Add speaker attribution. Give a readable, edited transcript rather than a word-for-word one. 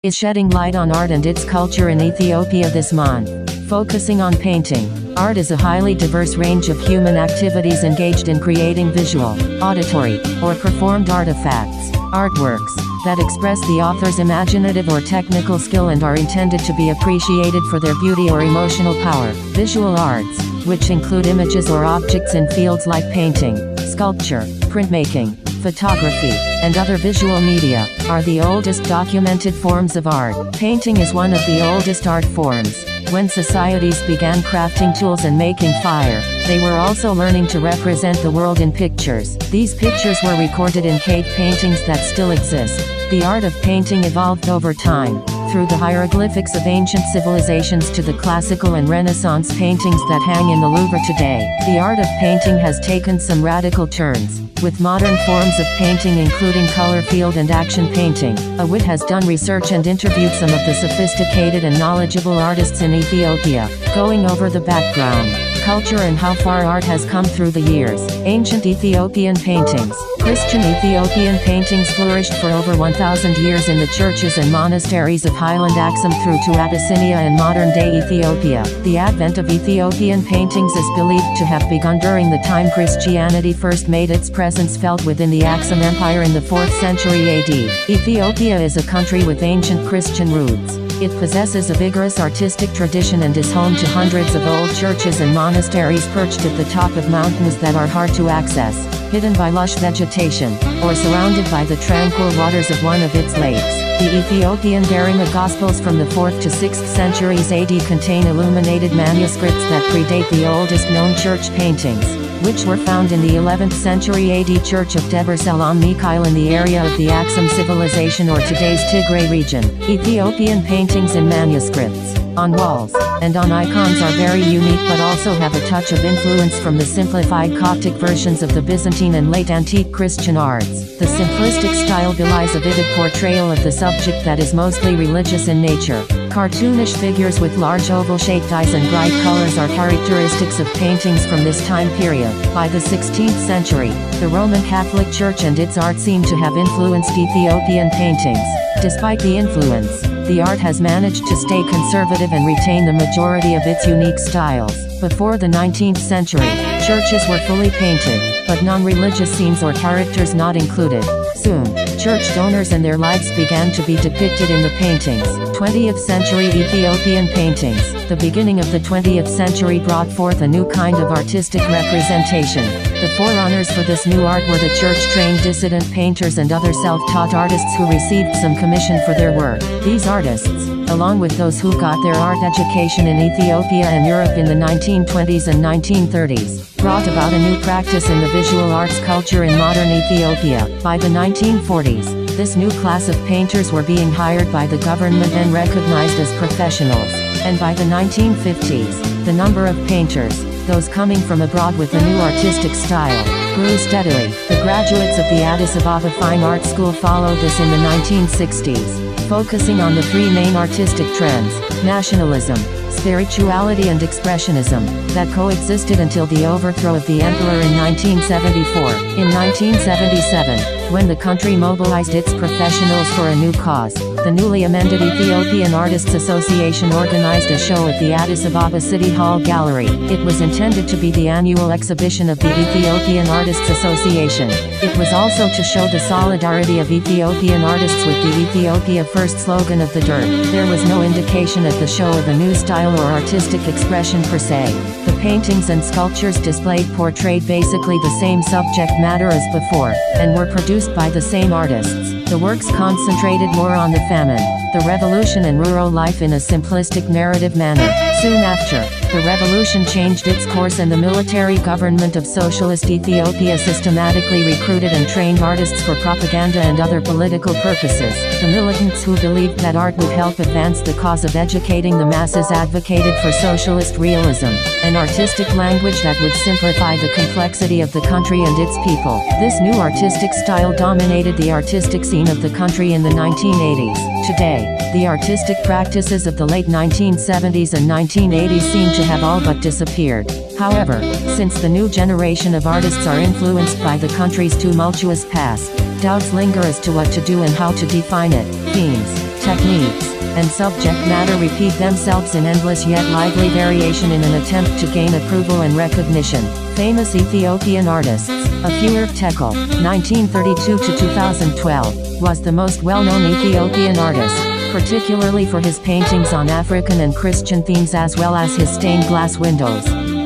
Speaker 1: is shedding light on art and its culture in Ethiopia this month. Focusing on painting. Art is a highly diverse range of human activities engaged in creating visual, auditory, or performed artifacts, artworks, that express the author's imaginative or technical skill and are intended to be appreciated for their beauty or emotional power. Visual arts, which include images or objects in fields like painting, sculpture, printmaking, photography, and other visual media, are the oldest documented forms of art. Painting is one of the oldest art forms. When societies began crafting tools and making fire, they were also learning to represent the world in pictures. These pictures were recorded in cave paintings that still exist. The art of painting evolved over time, through the hieroglyphics of ancient civilizations to the classical and Renaissance paintings that hang in the Louvre today. The art of painting has taken some radical turns, with modern forms of painting including color field and action painting. AWIT has done research and interviewed some of the sophisticated and knowledgeable artists in Ethiopia, going over the background, culture and how far art has come through the years. Ancient Ethiopian paintings. Christian Ethiopian paintings flourished for over 1,000 years in the churches and monasteries of Highland Axum through to Abyssinia and modern-day Ethiopia. The advent of Ethiopian paintings is believed to have begun during the time Christianity first made its presence felt within the Axum Empire in the 4th century AD. Ethiopia is a country with ancient Christian roots. It possesses a vigorous artistic tradition and is home to hundreds of old churches and monasteries perched at the top of mountains that are hard to access, hidden by lush vegetation, or surrounded by the tranquil waters of one of its lakes. The Ethiopian Darima Gospels from the 4th to 6th centuries AD contain illuminated manuscripts that predate the oldest known church paintings, which were found in the 11th century AD Church of Debre Selam Mikhail in the area of the Axum civilization or today's Tigray region. Ethiopian paintings in manuscripts, on walls, and on icons are very unique but also have a touch of influence from the simplified Coptic versions of the Byzantine and late antique Christian arts. The simplistic style belies a vivid portrayal of the subject that is mostly religious in nature. Cartoonish figures with large oval-shaped eyes and bright colors are characteristics of paintings from this time period. By the 16th century, the Roman Catholic Church and its art seem to have influenced Ethiopian paintings. Despite the influence, the art has managed to stay conservative and retain the majority of its unique styles. Before the 19th century, churches were fully painted, but non-religious scenes or characters not included. Soon, church donors and their lives began to be depicted in the paintings. 20th century Ethiopian paintings. The beginning of the 20th century brought forth a new kind of artistic representation. The forerunners for this new art were the church-trained dissident painters and other self-taught artists who received some commission for their work. These artists, along with those who got their art education in Ethiopia and Europe in the 1920s and 1930s, brought about a new practice in the visual arts culture in modern Ethiopia. By the 1940s, this new class of painters were being hired by the government and recognized as professionals. And by the 1950s, the number of painters, those coming from abroad with a new artistic style, grew steadily. The graduates of the Addis Ababa Fine Art School followed this in the 1960s, focusing on the three main artistic trends: nationalism, spirituality and expressionism, that coexisted until the overthrow of the emperor in 1974. In 1977, when the country mobilized its professionals for a new cause, the newly amended Ethiopian Artists Association organized a show at the Addis Ababa City Hall Gallery. It was intended to be the annual exhibition of the Ethiopian Artists Association. It was also to show the solidarity of Ethiopian artists with the Ethiopia First slogan of the DERB. There was no indication at the show of a new style or artistic expression per se. The paintings and sculptures displayed portrayed basically the same subject matter as before, and were produced by the same artists. The works concentrated more on the famine, the revolution and rural life in a simplistic narrative manner. Soon after, the revolution changed its course and the military government of socialist Ethiopia systematically recruited and trained artists for propaganda and other political purposes. The militants who believed that art would help advance the cause of educating the masses advocated for socialist realism, an artistic language that would simplify the complexity of the country and its people. This new artistic style dominated the artistic scene of the country in the 1980s. Today, the artistic practices of the late 1970s and 1980s seem to have all but disappeared. However, since the new generation of artists are influenced by the country's tumultuous past, doubts linger as to what to do and how to define it. Themes. techniques, and subject matter repeat themselves in endless yet lively variation in an attempt to gain approval and recognition. Famous Ethiopian artists. Afewerk Tekel, 1932 to 2012, was the most well-known Ethiopian artist, particularly for his paintings on African and Christian themes as well as his stained glass windows.